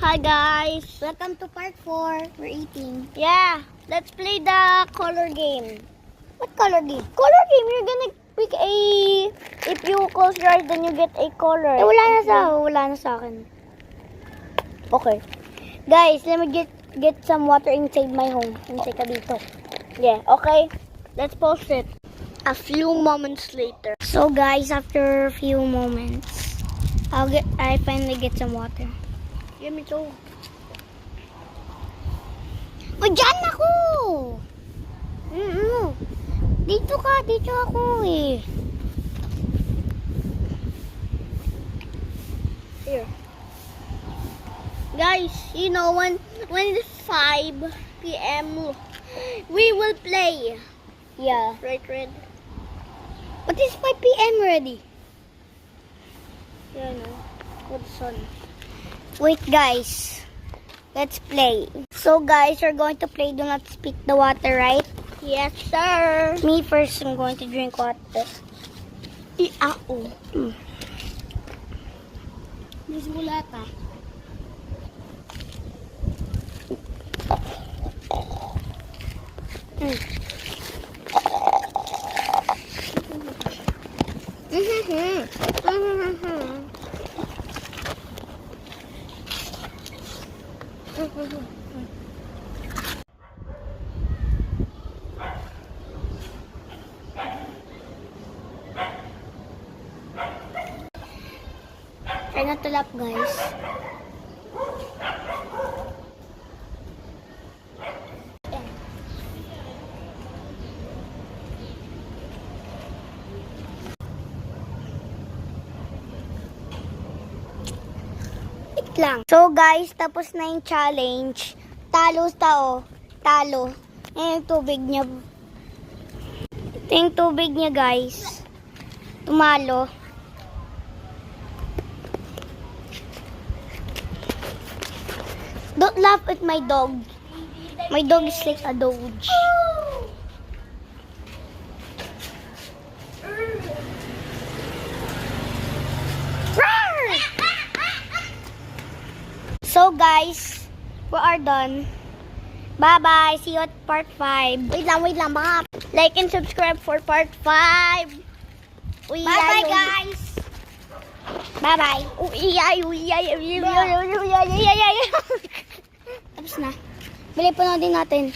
Hi guys! Welcome to part 4. We're eating. Yeah, let's play the color game. What color game? Color game, you're gonna pick a... If you close your eyes, then you get a color. Wala na sa akin. Okay. Guys, let me get some water inside my home. Inside ka dito. Yeah, okay. Let's post it. A few moments later. So guys, after a few moments, I finally get some water. Give me two. O, dyan ako! Dito ako eh. Here. Guys, you know when it's 5 p.m. we will play. Yeah. Right, Red? But it's 5 p.m. already. Yeah, no. With the sun. Wait guys, let's play. So guys, we're going to play Do Not Speak the Water, right? Yes, sir. Me first, I'm going to drink water. Iao. Miss Bulata. Try not to laugh, guys. Wait lang. So guys, tapos na yung challenge. Talo. Ayan yung tubig niya. Ito yung tubig niya, guys. Tumalo. Don't laugh at my dog. My dog is like a doge. So guys, we are done. Bye-bye. See you at part 5. Wait lang, baka like and subscribe for part 5. Bye-bye, guys. Bye-bye. Tapos na. Bili pa natin.